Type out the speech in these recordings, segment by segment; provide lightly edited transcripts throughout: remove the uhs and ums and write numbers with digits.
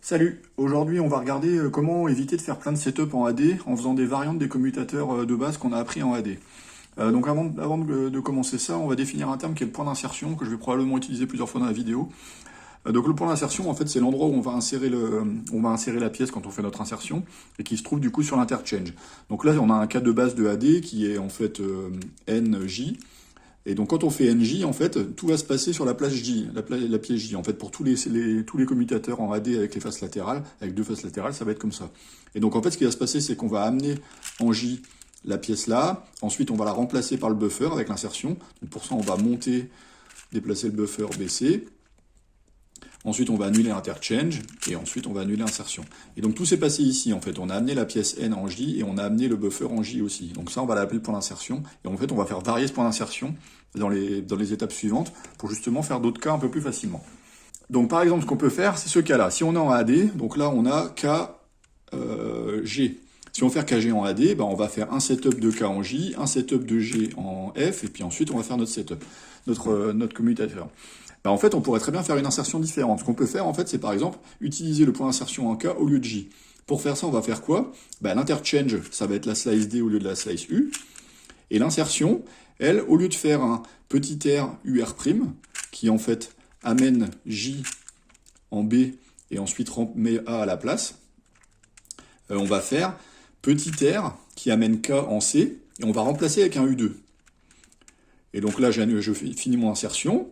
Salut, aujourd'hui on va regarder comment éviter de faire plein de setup en AD en faisant des variantes des commutateurs de base qu'on a appris en AD. Donc avant de commencer ça, on va définir un terme qui est le point d'insertion, que je vais probablement utiliser plusieurs fois dans la vidéo. Donc le point d'insertion, en fait, c'est l'endroit où on va insérer la pièce quand on fait notre insertion, et qui se trouve du coup sur l'interchange. Donc là, on a un cas de base de AD qui est en fait NJ. Et donc quand on fait NJ, en fait, tout va se passer sur la place J, la pièce J. En fait, pour tous les commutateurs en AD avec les faces latérales, avec deux faces latérales, ça va être comme ça. Et donc en fait, ce qui va se passer, c'est qu'on va amener en J la pièce là, ensuite on va la remplacer par le buffer avec l'insertion. Donc pour ça, on va monter, déplacer le buffer, baisser. Ensuite, on va annuler interchange, et ensuite, on va annuler insertion. Et donc, tout s'est passé ici, en fait. On a amené la pièce N en J, et on a amené le buffer en J aussi. Donc ça, on va l'appeler le point d'insertion. Et en fait, on va faire varier ce point d'insertion dans les étapes suivantes, pour justement faire d'autres cas un peu plus facilement. Donc, par exemple, ce qu'on peut faire, c'est ce cas-là. Si on est en AD, donc là, on a KG. Si on veut faire KG en AD, ben on va faire un setup de K en J, un setup de G en F, et puis ensuite, on va faire notre setup, notre commutateur. Ben en fait, on pourrait très bien faire une insertion différente. Ce qu'on peut faire, en fait, c'est par exemple utiliser le point d'insertion en K au lieu de J. Pour faire ça, on va faire quoi? Ben, l'interchange, ça va être la slice D au lieu de la slice U. Et l'insertion, elle, au lieu de faire un petit r UR', qui en fait amène J en B et ensuite met A à la place, on va faire petit r qui amène K en C, et on va remplacer avec un U2. Et donc là, je finis mon insertion.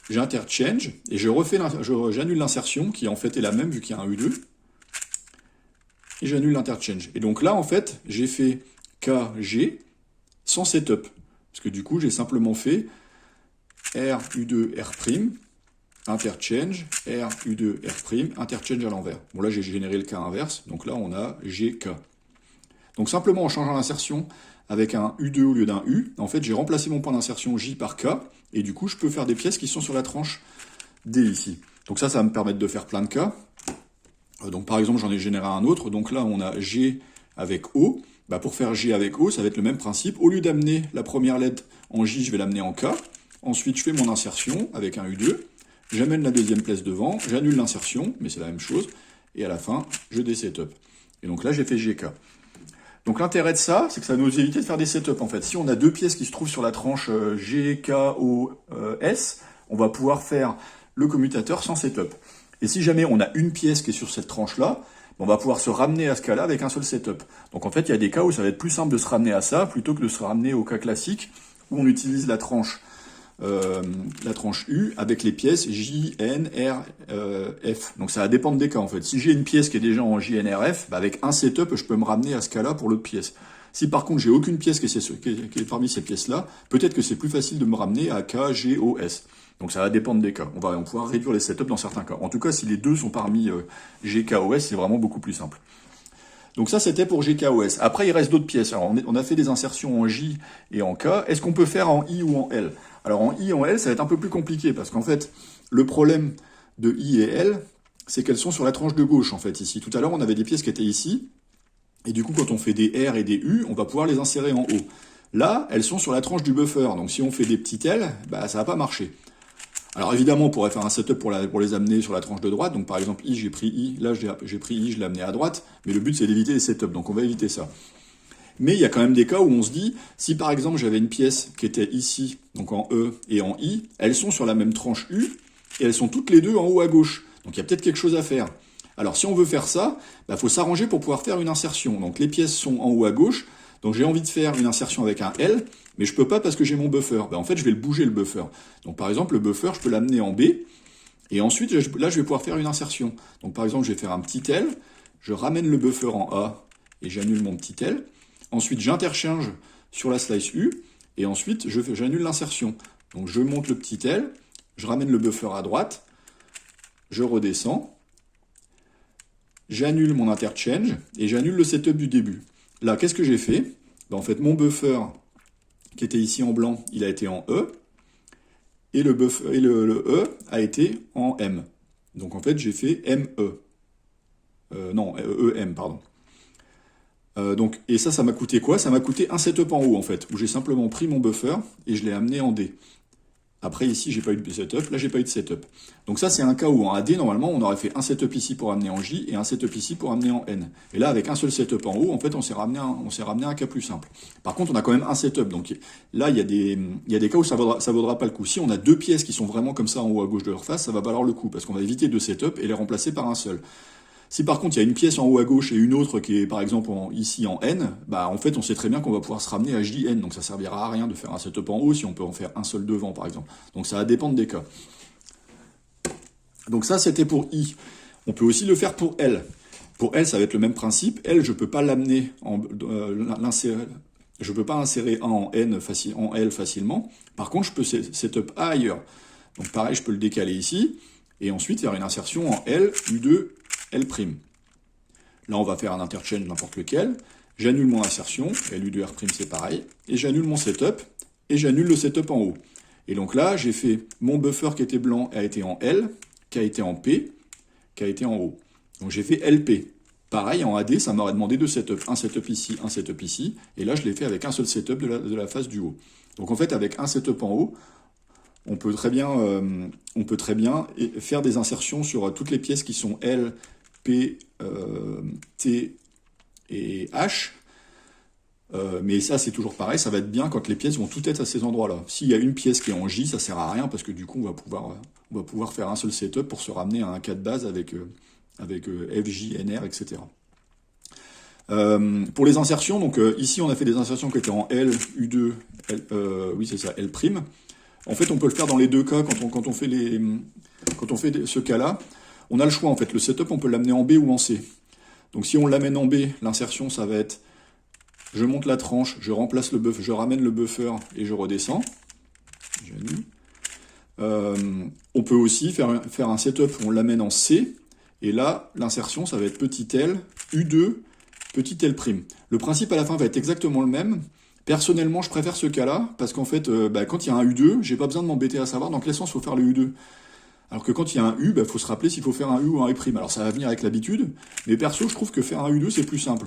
J'interchange, et j'annule l'insertion, qui en fait est la même vu qu'il y a un U2, et j'annule l'interchange. Et donc là, en fait, j'ai fait KG sans setup, parce que du coup, j'ai simplement fait R, U2, R', interchange, R, U2, R', interchange à l'envers. Bon, là, j'ai généré le cas inverse, donc là, on a GK. Donc simplement en changeant l'insertion avec un U2 au lieu d'un U, en fait, j'ai remplacé mon point d'insertion J par K, et du coup, je peux faire des pièces qui sont sur la tranche D ici. Donc ça va me permettre de faire plein de cas. Donc par exemple, j'en ai généré un autre. Donc là, on a G avec O. Bah, pour faire G avec O, ça va être le même principe. Au lieu d'amener la première lettre en J, je vais l'amener en K. Ensuite, je fais mon insertion avec un U2. J'amène la deuxième pièce devant. J'annule l'insertion, mais c'est la même chose. Et à la fin, je désetup. Et donc là, j'ai fait GK. Donc l'intérêt de ça, c'est que ça va nous éviter de faire des setups en fait. Si on a deux pièces qui se trouvent sur la tranche G, K, O, S, on va pouvoir faire le commutateur sans setup. Et si jamais on a une pièce qui est sur cette tranche-là, on va pouvoir se ramener à ce cas-là avec un seul setup. Donc en fait, il y a des cas où ça va être plus simple de se ramener à ça plutôt que de se ramener au cas classique où on utilise la tranche U avec les pièces J, N, R, F. Donc ça va dépendre des cas en fait. Si j'ai une pièce qui est déjà en J, N, R, F, bah avec un setup, je peux me ramener à ce cas-là pour l'autre pièce. Si par contre j'ai aucune pièce qui est parmi ces pièces-là, peut-être que c'est plus facile de me ramener à K, G, O, S. Donc ça va dépendre des cas. On va pouvoir réduire les setups dans certains cas. En tout cas, si les deux sont parmi G, K, O, S, c'est vraiment beaucoup plus simple. Donc ça, c'était pour GKOS. Après, il reste d'autres pièces. Alors, on a fait des insertions en J et en K. Est-ce qu'on peut faire en I ou en L? Alors, en I et en L, ça va être un peu plus compliqué, parce qu'en fait, le problème de I et L, c'est qu'elles sont sur la tranche de gauche, en fait, ici. Tout à l'heure, on avait des pièces qui étaient ici, et du coup, quand on fait des R et des U, on va pouvoir les insérer en haut. Là, elles sont sur la tranche du buffer, donc si on fait des petits L, bah, ça va pas marcher. Alors évidemment, on pourrait faire un setup pour les amener sur la tranche de droite. Donc par exemple, I, j'ai pris I, là j'ai pris I, je l'ai amené à droite. Mais le but, c'est d'éviter les setups, donc on va éviter ça. Mais il y a quand même des cas où on se dit, si par exemple j'avais une pièce qui était ici, donc en E et en I, elles sont sur la même tranche U, et elles sont toutes les deux en haut à gauche. Donc il y a peut-être quelque chose à faire. Alors si on veut faire ça, il faut s'arranger pour pouvoir faire une insertion. Donc les pièces sont en haut à gauche, donc j'ai envie de faire une insertion avec un L, mais je peux pas parce que j'ai mon buffer. En fait, je vais le bouger le buffer. Donc par exemple, le buffer, je peux l'amener en B, et ensuite, là, je vais pouvoir faire une insertion. Donc par exemple, je vais faire un petit L, je ramène le buffer en A, et j'annule mon petit L. Ensuite, j'interchange sur la slice U, et ensuite, j'annule l'insertion. Donc je monte le petit L, je ramène le buffer à droite, je redescends, j'annule mon interchange, et j'annule le setup du début. Là, qu'est-ce que j'ai fait? En fait, mon buffer qui était ici en blanc, il a été en E, et le E a été en M. Donc en fait, j'ai fait ME. Non, EM, pardon. Et ça m'a coûté quoi? Ça m'a coûté un setup en haut, en fait, où j'ai simplement pris mon buffer et je l'ai amené en D. Après, ici, j'ai pas eu de setup. Là, j'ai pas eu de setup. Donc ça, c'est un cas où en AD, normalement, on aurait fait un setup ici pour amener en J et un setup ici pour amener en N. Et là, avec un seul setup en haut, en fait, on s'est ramené à un cas plus simple. Par contre, on a quand même un setup. Donc là, il y a des cas où ça vaudra pas le coup. Si on a deux pièces qui sont vraiment comme ça en haut à gauche de leur face, ça va valoir le coup parce qu'on va éviter deux setups et les remplacer par un seul. Si par contre il y a une pièce en haut à gauche et une autre qui est par exemple ici en N, bah en fait on sait très bien qu'on va pouvoir se ramener à JN, donc ça servira à rien de faire un setup en haut si on peut en faire un seul devant par exemple. Donc ça va dépendre des cas. Donc ça c'était pour I. On peut aussi le faire pour L. Pour L ça va être le même principe. L je peux pas l'amener l'insérer. Je peux pas insérer un en en L facilement. Par contre je peux setup A ailleurs. Donc pareil je peux le décaler ici et ensuite faire une insertion en L, U2, L'. Là, on va faire un interchange n'importe lequel. J'annule mon insertion, LU2R' c'est pareil, et j'annule mon setup, et j'annule le setup en haut. Et donc là, j'ai fait mon buffer qui était blanc a été en L, qui a été en P, qui a été en haut. Donc j'ai fait LP. Pareil, en AD, ça m'aurait demandé deux setups. Un setup ici, et là, je l'ai fait avec un seul setup de la face du haut. Donc en fait, avec un setup en haut, on peut très bien faire des insertions sur toutes les pièces qui sont L, P, T et H. Mais ça, c'est toujours pareil, ça va être bien quand les pièces vont toutes être à ces endroits-là. S'il y a une pièce qui est en J, ça sert à rien parce que du coup, on va pouvoir faire un seul setup pour se ramener à un cas de base avec F, J, N, R, etc. Pour les insertions, donc ici, on a fait des insertions qui étaient en L, U2, L, oui, c'est ça, L'. En fait, on peut le faire dans les deux cas quand on fait ce cas-là. On a le choix en fait. Le setup, on peut l'amener en B ou en C. Donc si on l'amène en B, l'insertion, ça va être je monte la tranche, je remplace le buffer, je ramène le buffer et je redescends. On peut aussi faire un setup où on l'amène en C. Et là, l'insertion, ça va être petit l, U2, petit l'. Le principe à la fin va être exactement le même. Personnellement, je préfère ce cas-là, parce qu'en fait, quand il y a un U2, j'ai pas besoin de m'embêter à savoir dans quel sens il faut faire le U2. Alors que quand il y a un U, faut se rappeler s'il faut faire un U ou un U'. Alors ça va venir avec l'habitude, mais perso, je trouve que faire un U2, c'est plus simple.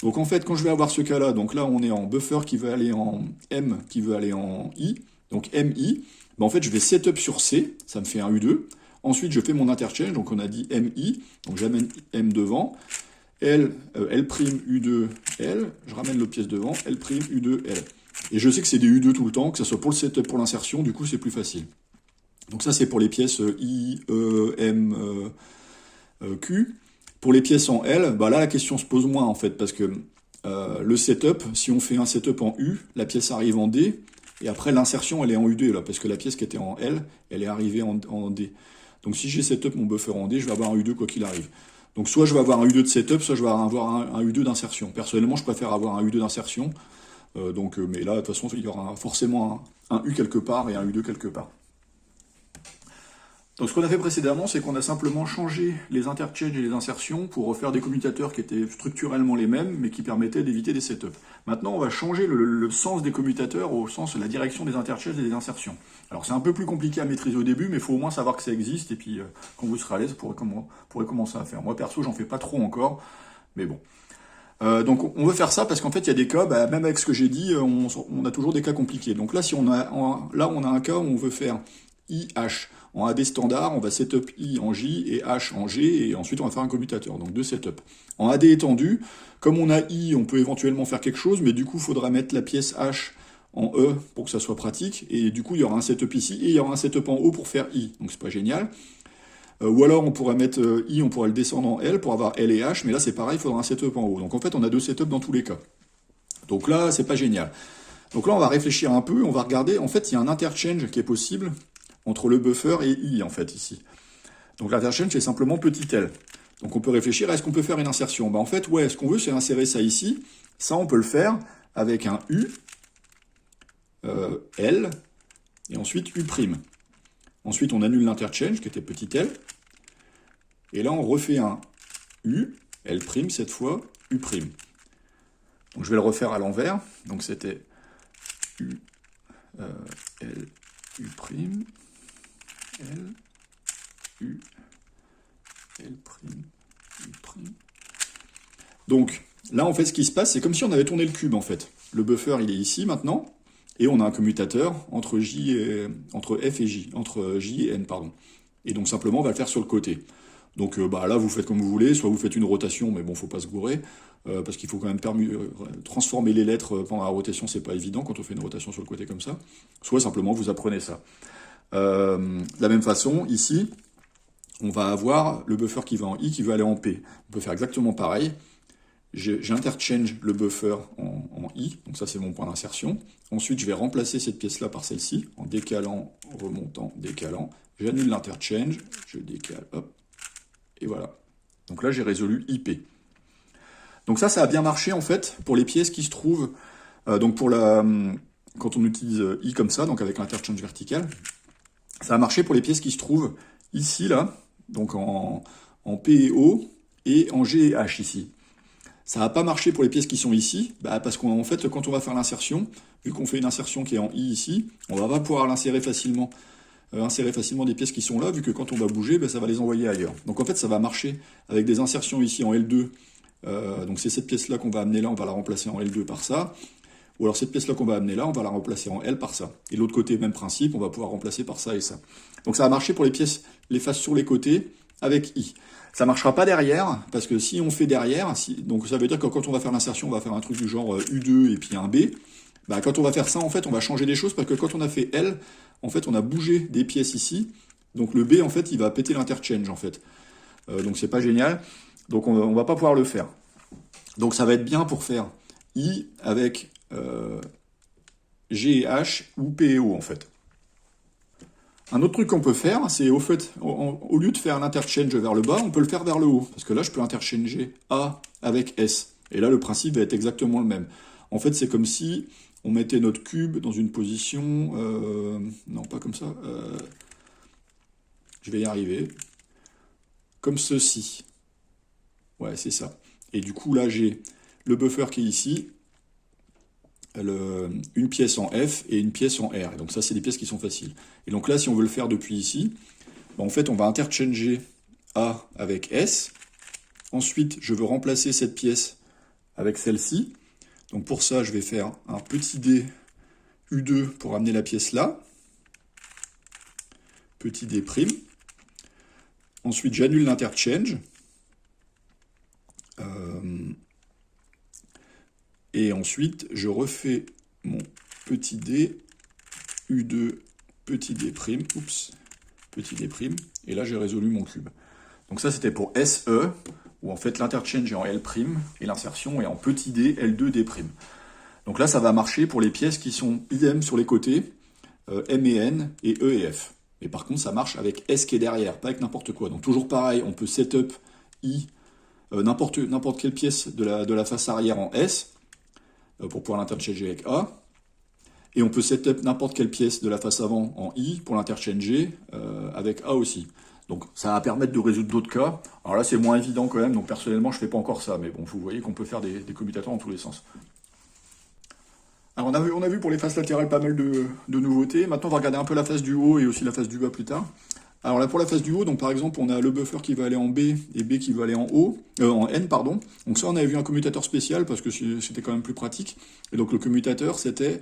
Donc en fait, quand je vais avoir ce cas-là, donc là, on est en buffer qui veut aller en M, qui veut aller en I, donc MI, en fait, je vais setup sur C, ça me fait un U2. Ensuite, je fais mon interchange, donc on a dit MI, donc j'amène M devant, L', U2, L, je ramène l'autre pièce devant, L', U2, L. Et je sais que c'est des U2 tout le temps, que ce soit pour le setup, pour l'insertion, du coup c'est plus facile. Donc ça c'est pour les pièces I, E, M, Q. Pour les pièces en L, là la question se pose moins en fait, parce que le setup, si on fait un setup en U, la pièce arrive en D, et après l'insertion elle est en U2 là, parce que la pièce qui était en L, elle est arrivée en D. Donc si j'ai setup mon buffer en D, je vais avoir un U2 quoi qu'il arrive. Donc soit je vais avoir un U2 de setup, soit je vais avoir un U2 d'insertion. Personnellement, je préfère avoir un U2 d'insertion. Mais là, de toute façon, il y aura forcément un U quelque part et un U2 quelque part. Donc ce qu'on a fait précédemment, c'est qu'on a simplement changé les interchanges et les insertions pour refaire des commutateurs qui étaient structurellement les mêmes, mais qui permettaient d'éviter des setups. Maintenant, on va changer le sens des commutateurs au sens de la direction des interchanges et des insertions. Alors c'est un peu plus compliqué à maîtriser au début, mais il faut au moins savoir que ça existe, et puis quand vous serez à l'aise, vous pourrez commencer à faire. Moi perso, j'en fais pas trop encore, mais bon. Donc on veut faire ça parce qu'en fait il y a des cas, même avec ce que j'ai dit, on a toujours des cas compliqués. Donc là, si on a un cas où on veut faire IH. En AD standard, on va setup I en J et H en G, et ensuite on va faire un commutateur, donc deux setups. En AD étendu, comme on a I, on peut éventuellement faire quelque chose, mais du coup, il faudra mettre la pièce H en E pour que ça soit pratique, et du coup, il y aura un setup ici, et il y aura un setup en haut pour faire I, donc c'est pas génial. Ou alors, on pourrait mettre I, on pourrait le descendre en L pour avoir L et H, mais là, c'est pareil, il faudra un setup en haut. Donc en fait, on a deux setups dans tous les cas. Donc là, c'est pas génial. Donc là, on va réfléchir un peu, on va regarder, en fait, il y a un interchange qui est possible entre le buffer et I, en fait, ici. Donc l'interchange, c'est simplement petit l. Donc on peut réfléchir, est-ce qu'on peut faire une insertion? En fait, ouais, ce qu'on veut, c'est insérer ça ici. Ça, on peut le faire avec un U, L, et ensuite U'. Ensuite, on annule l'interchange, qui était petit l. Et là, on refait un U, L' cette fois, U'. Donc je vais le refaire à l'envers. Donc c'était U, L, U'. L, U, L', U'. Donc, là, en fait, ce qui se passe, c'est comme si on avait tourné le cube, en fait. Le buffer, il est ici, maintenant, et on a un commutateur entre F et J, entre J et N, pardon. Et donc simplement, on va le faire sur le côté. Donc là, vous faites comme vous voulez, soit vous faites une rotation, mais bon, faut pas se gourer, parce qu'il faut quand même transformer les lettres pendant la rotation, c'est pas évident quand on fait une rotation sur le côté comme ça. Soit simplement, vous apprenez ça. De la même façon, ici, on va avoir le buffer qui va en I, qui va aller en P. On peut faire exactement pareil. J'interchange le buffer en I, donc ça c'est mon point d'insertion. Ensuite, je vais remplacer cette pièce-là par celle-ci, en décalant, remontant, décalant. J'annule l'interchange, je décale, hop, et voilà. Donc là, j'ai résolu IP. Donc ça a bien marché en fait pour les pièces qui se trouvent, donc quand on utilise I comme ça, donc avec l'interchange vertical, ça a marché pour les pièces qui se trouvent ici, là, donc en P et O, et en G et H ici. Ça n'a pas marché pour les pièces qui sont ici, parce qu'en fait, quand on va faire l'insertion, vu qu'on fait une insertion qui est en I ici, on va pas pouvoir l'insérer facilement. Insérer facilement des pièces qui sont là, vu que quand on va bouger, ça va les envoyer ailleurs. Donc en fait, ça va marcher avec des insertions ici en L2. Donc c'est cette pièce-là qu'on va amener là, on va la remplacer en L2 par ça. Ou alors cette pièce-là qu'on va amener là, on va la remplacer en L par ça. Et l'autre côté, même principe, on va pouvoir remplacer par ça et ça. Donc ça va marcher pour les pièces, les faces sur les côtés, avec I. Ça marchera pas derrière, parce que si on fait derrière, donc ça veut dire que quand on va faire l'insertion, on va faire un truc du genre U2 et puis un B. Quand on va faire ça, en fait, on va changer des choses, parce que quand on a fait L, en fait, on a bougé des pièces ici. Donc le B, en fait, il va péter l'interchange, en fait. Donc c'est pas génial. Donc on va pas pouvoir le faire. Donc ça va être bien pour faire I avec G et H ou P et O, en fait. Un autre truc qu'on peut faire, c'est au lieu de faire l'interchange vers le bas, on peut le faire vers le haut. Parce que là, je peux interchanger A avec S. Et là, le principe va être exactement le même. En fait, c'est comme si on mettait notre cube dans une position... non, pas comme ça. Je vais y arriver. Comme ceci. Ouais, c'est ça. Et du coup, là, j'ai le buffer qui est ici, une pièce en F et une pièce en R. Et donc ça, c'est des pièces qui sont faciles. Et donc là, si on veut le faire depuis ici, en fait, on va interchanger A avec S. Ensuite, je veux remplacer cette pièce avec celle-ci. Donc pour ça, je vais faire un petit D U2 pour amener la pièce là. Petit D'. Ensuite, j'annule l'interchange. Et ensuite, je refais mon petit D, U2, petit D', petit D', et là j'ai résolu mon cube. Donc ça c'était pour SE, où en fait l'interchange est en L', et l'insertion est en petit D, L2, D'. Donc là ça va marcher pour les pièces qui sont idem sur les côtés, M et N, et E et F. Mais par contre ça marche avec S qui est derrière, pas avec n'importe quoi. Donc toujours pareil, on peut setup I, n'importe quelle pièce de la face arrière en S, pour pouvoir l'interchanger avec A. Et on peut setup n'importe quelle pièce de la face avant en I pour l'interchanger avec A aussi. Donc ça va permettre de résoudre d'autres cas. Alors là c'est moins évident quand même, donc personnellement je ne fais pas encore ça, mais bon, vous voyez qu'on peut faire des commutateurs dans tous les sens. Alors on a vu pour les faces latérales pas mal de nouveautés. Maintenant on va regarder un peu la face du haut et aussi la face du bas plus tard. Alors là pour la face du haut, donc par exemple on a le buffer qui va aller en B et B qui va aller en N, pardon. Donc ça on avait vu un commutateur spécial parce que c'était quand même plus pratique. Et donc le commutateur c'était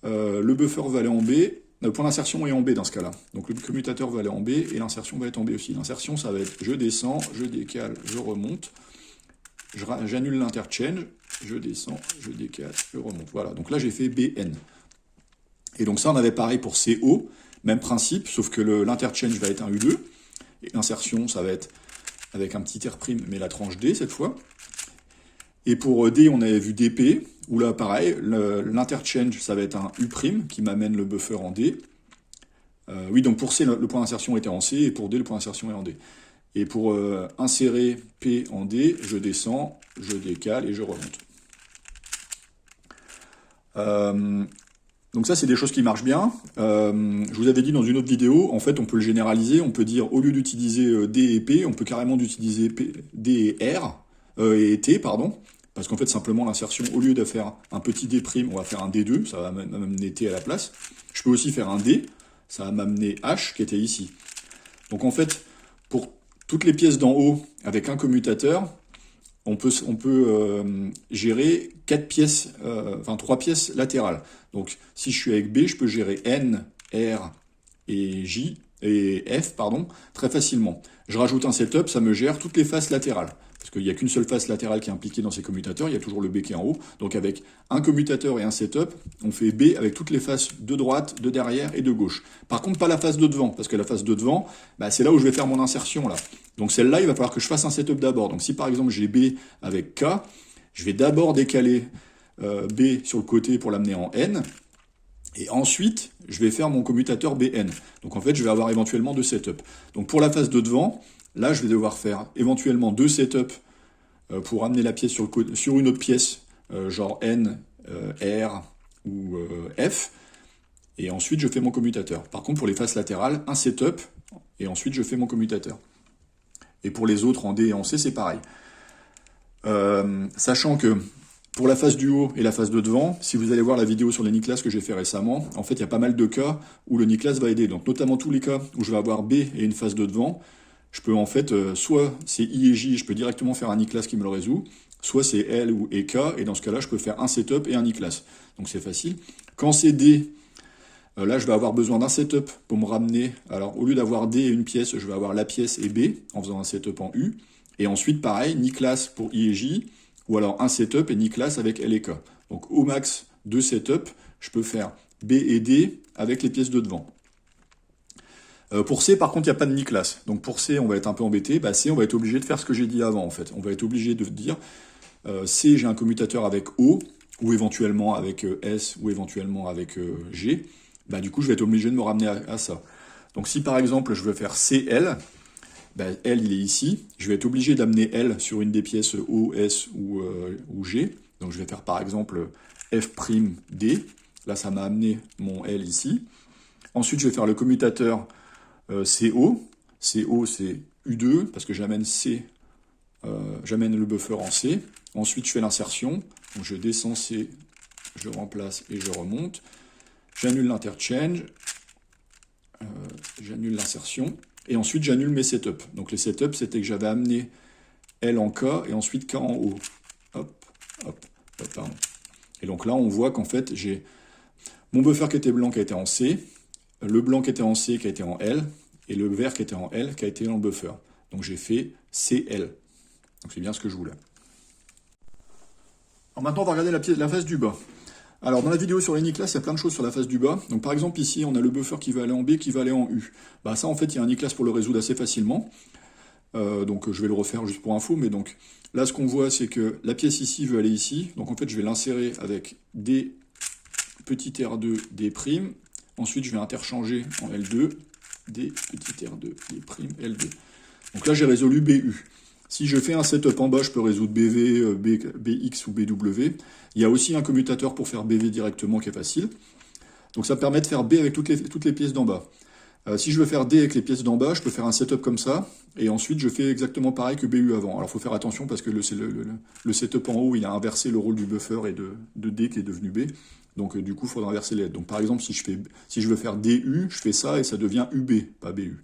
le buffer va aller en B, le point d'insertion est en B dans ce cas-là. Donc le commutateur va aller en B et l'insertion va être en B aussi. L'insertion ça va être je descends, je décale, je remonte, j'annule l'interchange, je descends, je décale, je remonte. Voilà, donc là j'ai fait BN. Et donc ça on avait pareil pour CO. Même principe, sauf que l'interchange va être un U2, et l'insertion, ça va être avec un petit R', mais la tranche D cette fois. Et pour D, on avait vu DP, où là, pareil, l'interchange, ça va être un U', qui m'amène le buffer en D. Oui, donc pour C, le point d'insertion était en C, et pour D, le point d'insertion est en D. Et pour insérer P en D, je descends, je décale, et je remonte. Donc ça, c'est des choses qui marchent bien. Je vous avais dit dans une autre vidéo, en fait, on peut le généraliser. On peut dire, au lieu d'utiliser D et P, on peut carrément utiliser D et R, et T, pardon. Parce qu'en fait, simplement, l'insertion, au lieu de faire un petit D', on va faire un D2, ça va m'amener T à la place. Je peux aussi faire un D, ça va m'amener H, qui était ici. Donc en fait, pour toutes les pièces d'en haut, avec un commutateur, on peut gérer 4 pièces, enfin 3 pièces latérales. Donc si je suis avec B, je peux gérer N, R et J et F, pardon, très facilement. Je rajoute un setup, ça me gère toutes les faces latérales. Parce qu'il n'y a qu'une seule face latérale qui est impliquée dans ces commutateurs, il y a toujours le B qui est en haut. Donc avec un commutateur et un setup, on fait B avec toutes les faces de droite, de derrière et de gauche. Par contre, pas la face de devant, parce que la face de devant, bah, c'est là où je vais faire mon insertion là. Donc celle-là, il va falloir que je fasse un setup d'abord. Donc si par exemple j'ai B avec K, je vais d'abord décaler B sur le côté pour l'amener en N. Et ensuite, je vais faire mon commutateur BN. Donc en fait, je vais avoir éventuellement 2 setups. Donc pour la face de devant, là, je vais devoir faire éventuellement 2 setups pour amener la pièce sur une autre pièce, genre N, R ou F. Et ensuite, je fais mon commutateur. Par contre, pour les faces latérales, un setup, et ensuite, je fais mon commutateur. Et pour les autres, en D et en C, c'est pareil. Sachant que pour la face du haut et la face de devant, si vous allez voir la vidéo sur les Niclas que j'ai fait récemment, en fait, il y a pas mal de cas où le Niclas va aider. Donc, notamment tous les cas où je vais avoir B et une face de devant, je peux en fait, soit c'est I et J, je peux directement faire un Niclas qui me le résout, soit c'est L ou et K, et dans ce cas-là, je peux faire un setup et un Niclas. Donc, c'est facile. Quand c'est D, là, je vais avoir besoin d'un setup pour me ramener. Alors, au lieu d'avoir D et une pièce, je vais avoir la pièce et B, en faisant un setup en U. Et ensuite, pareil, Niclas pour I et J, ou alors un setup et Niclas avec L et K. Donc au max 2 setups, je peux faire B et D avec les pièces de devant. Pour C, par contre, il n'y a pas de Niclas. Donc pour C, on va être un peu embêté. Bah, C, on va être obligé de faire ce que j'ai dit avant, en fait. On va être obligé de dire, C, j'ai un commutateur avec O, ou éventuellement avec S, ou éventuellement avec G. Bah, du coup, je vais être obligé de me ramener à ça. Donc si par exemple, je veux faire CL, ben, L, il est ici. Je vais être obligé d'amener L sur une des pièces O, S ou G. Donc je vais faire par exemple F'D. Là, ça m'a amené mon L ici. Ensuite, je vais faire le commutateur CO. CO, c'est U2, parce que j'amène j'amène le buffer en C. Ensuite, je fais l'insertion. Donc je descends C, je remplace et je remonte. J'annule l'interchange. J'annule l'insertion. Et ensuite, j'annule mes setups. Donc les setups, c'était que j'avais amené L en K et ensuite K en O. Hop, hop, hop, pardon. Et donc là, on voit qu'en fait, j'ai mon buffer qui était blanc qui a été en C, le blanc qui était en C qui a été en L, et le vert qui était en L qui a été dans le buffer. Donc j'ai fait CL. Donc c'est bien ce que je voulais. Alors maintenant, on va regarder la face du bas. Alors, dans la vidéo sur les Niclas, il y a plein de choses sur la face du bas. Donc, par exemple, ici, on a le buffer qui va aller en B, qui va aller en U. Bah, ça, en fait, il y a un Niclas pour le résoudre assez facilement. Donc, je vais le refaire juste pour info. Mais donc, là, ce qu'on voit, c'est que la pièce ici veut aller ici. Donc, en fait, je vais l'insérer avec D, petit R2, D'. Ensuite, je vais interchanger en L2, D, petit R2, D', L2. Donc là, j'ai résolu BU. Si je fais un setup en bas, je peux résoudre BV, BX ou BW. Il y a aussi un commutateur pour faire BV directement qui est facile. Donc ça me permet de faire B avec toutes les pièces d'en bas. Si je veux faire D avec les pièces d'en bas, je peux faire un setup comme ça. Et ensuite, je fais exactement pareil que BU avant. Alors il faut faire attention parce que le setup en haut, il a inversé le rôle du buffer et de D qui est devenu B. Donc du coup, il faudra inverser les lettres. Donc par exemple, si je veux faire DU, je fais ça et ça devient UB, pas BU.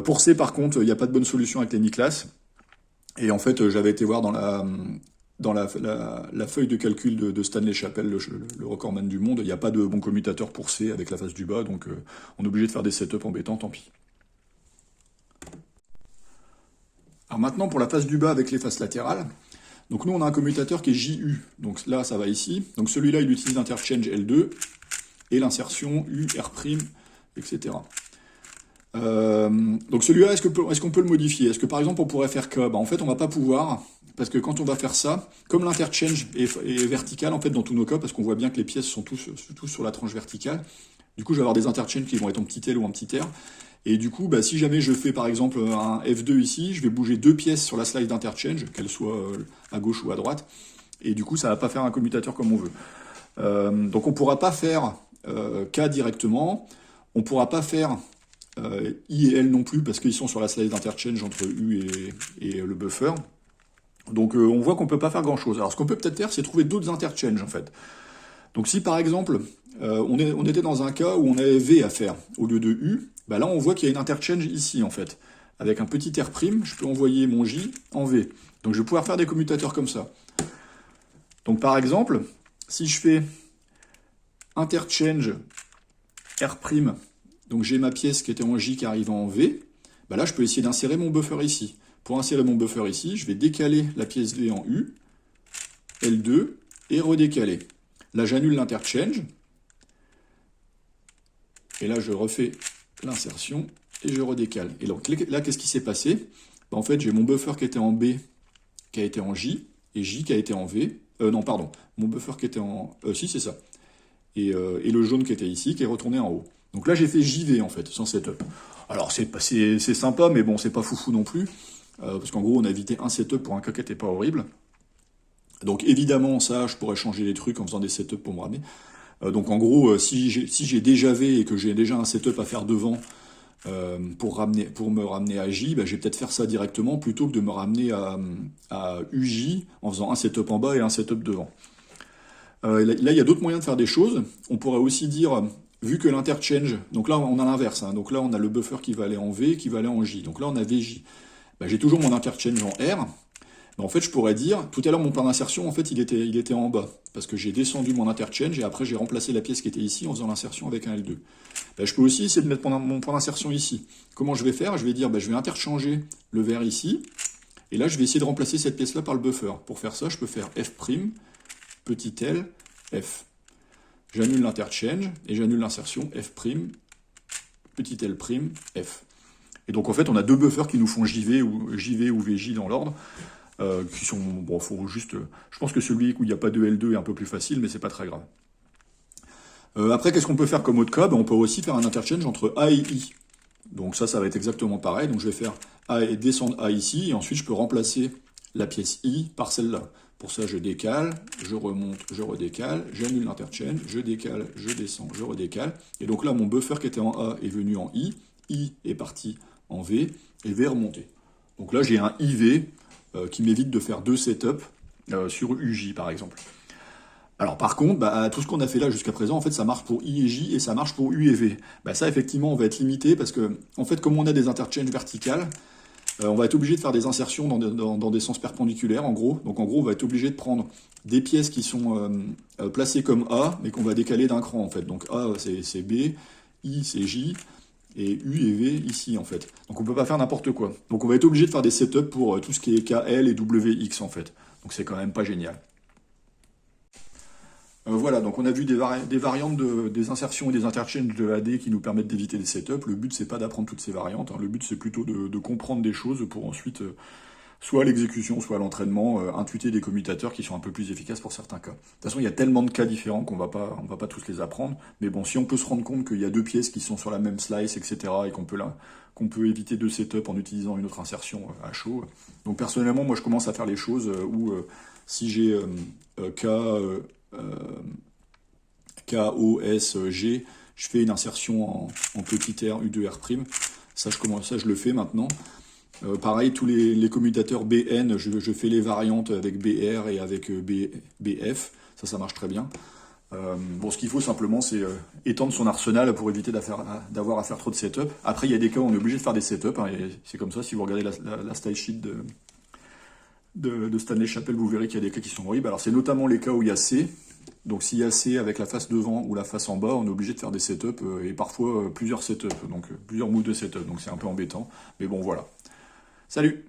Pour C, par contre, il n'y a pas de bonne solution avec les Niclas. Et en fait, j'avais été voir dans la feuille de calcul de Stanley Chappell, le recordman du monde, il n'y a pas de bon commutateur pour C avec la face du bas, donc on est obligé de faire des setups embêtants, tant pis. Alors maintenant, pour la face du bas avec les faces latérales, donc nous on a un commutateur qui est JU, donc là ça va ici, donc celui-là il utilise l'interchange L2, et l'insertion U, R', etc. Donc celui-là, est-ce qu'on peut le modifier? Est-ce que par exemple on pourrait faire que, en fait on va pas pouvoir, parce que quand on va faire ça, comme l'interchange est vertical en fait dans tous nos cas, parce qu'on voit bien que les pièces sont tous sur la tranche verticale, du coup je vais avoir des interchanges qui vont être en petit L ou en petit R, et du coup si jamais je fais par exemple un F2 ici, je vais bouger 2 pièces sur la slide d'interchange, qu'elles soient à gauche ou à droite, et du coup ça va pas faire un commutateur comme on veut. Donc on pourra pas faire K directement, on pourra pas faire I et L non plus, parce qu'ils sont sur la slide d'interchange entre U et le buffer. Donc on voit qu'on peut pas faire grand chose. Alors ce qu'on peut peut-être faire, c'est trouver d'autres interchanges en fait. Donc si par exemple, on était dans un cas où on avait V à faire au lieu de U, bah là on voit qu'il y a une interchange ici en fait. avec un petit R', je peux envoyer mon J en V. Donc je vais pouvoir faire des commutateurs comme ça. Donc par exemple, si je fais interchange R', donc j'ai ma pièce qui était en J qui arrive en V, bah là je peux essayer d'insérer mon buffer ici. Pour insérer mon buffer ici, je vais décaler la pièce V en U, L2, et redécaler. Là j'annule l'interchange, et là je refais l'insertion, et je redécale. Et donc là qu'est-ce qui s'est passé? Bah, en fait j'ai mon buffer qui était en B, qui a été en J, et J qui a été en V. Non, pardon, mon buffer qui était en... si, c'est ça. Et le jaune qui était ici, qui est retourné en haut. Donc là, j'ai fait JV, en fait, sans setup. Alors, c'est sympa, mais bon, c'est pas foufou non plus. Parce qu'en gros, on a évité un setup pour un cas qui n'était pas horrible. Donc, évidemment, ça, je pourrais changer les trucs en faisant des setups pour me ramener. Donc, en gros, si j'ai déjà V et que j'ai déjà un setup à faire devant, pour me ramener à J, bah, je vais peut-être faire ça directement plutôt que de me ramener à UJ en faisant un setup en bas et un setup devant. Là, il y a d'autres moyens de faire des choses. On pourrait aussi dire, vu que l'interchange, donc là on a l'inverse, hein, donc là on a le buffer qui va aller en V, qui va aller en J. Donc là on a VJ. Bah, j'ai toujours mon interchange en R. Bah, en fait, je pourrais dire, tout à l'heure mon plan d'insertion, en fait, il était en bas, parce que j'ai descendu mon interchange et après j'ai remplacé la pièce qui était ici en faisant l'insertion avec un L2. Bah, je peux aussi essayer de mettre mon point d'insertion ici. Comment je vais faire? Je vais dire, bah, je vais interchanger le vert ici, et là je vais essayer de remplacer cette pièce-là par le buffer. Pour faire ça, je peux faire F', petit l, F. J'annule l'interchange et j'annule l'insertion F', petit l', F. Et donc en fait, on a deux buffers qui nous font JV ou VJ dans l'ordre. Qui sont, bon, faut juste, je pense que celui où il n'y a pas de L2 est un peu plus facile, mais c'est pas très grave. Après, qu'est-ce qu'on peut faire comme autre cas? Ben, on peut aussi faire un interchange entre A et I. Donc ça va être exactement pareil. Donc je vais faire A et descendre A ici, et ensuite je peux remplacer la pièce I par celle-là. Pour ça, je décale, je remonte, je redécale, j'annule l'interchange, je décale, je descends, je redécale. Et donc là, mon buffer qui était en A est venu en I est parti en V, et V est remonté. Donc là, j'ai un IV qui m'évite de faire deux setups sur UJ par exemple. Alors par contre, bah, tout ce qu'on a fait là jusqu'à présent, en fait, ça marche pour I et J et ça marche pour U et V. Bah, ça, effectivement, on va être limité parce que, en fait, comme on a des interchanges verticales, on va être obligé de faire des insertions dans des sens perpendiculaires, en gros. Donc en gros, on va être obligé de prendre des pièces qui sont placées comme A, mais qu'on va décaler d'un cran, en fait. Donc A, c'est B, I, c'est J, et U et V ici en fait. Donc on peut pas faire n'importe quoi. Donc on va être obligé de faire des setups pour tout ce qui est KL et WX en fait. Donc c'est quand même pas génial. Voilà, donc on a vu des variantes des insertions et des interchanges de AD qui nous permettent d'éviter des setups. Le but c'est pas d'apprendre toutes ces variantes, hein. Le but c'est plutôt de comprendre des choses pour ensuite, soit à l'exécution, soit à l'entraînement, intuiter des commutateurs qui sont un peu plus efficaces pour certains cas. De toute façon, il y a tellement de cas différents on va pas tous les apprendre. Mais bon, si on peut se rendre compte qu'il y a deux pièces qui sont sur la même slice, etc., et qu'on peut éviter deux setups en utilisant une autre insertion à chaud. Donc personnellement, moi je commence à faire les choses où si j'ai KOSG, je fais une insertion en petit r U2R'. Ça, je le fais maintenant. Pareil, tous les commutateurs BN, je fais les variantes avec BR et avec BF. Ça marche très bien. Bon, ce qu'il faut simplement, c'est étendre son arsenal pour éviter d'avoir à faire trop de setup. Après, il y a des cas où on est obligé de faire des setups, hein, et c'est comme ça, si vous regardez la style sheet de Stanley Chappell, vous verrez qu'il y a des cas qui sont horribles. Alors, c'est notamment les cas où il y a C. Donc, s'il y a C avec la face devant ou la face en bas, on est obligé de faire des setups, et parfois plusieurs setups, donc plusieurs moves de setup. Donc, c'est un peu embêtant. Mais bon, voilà. Salut!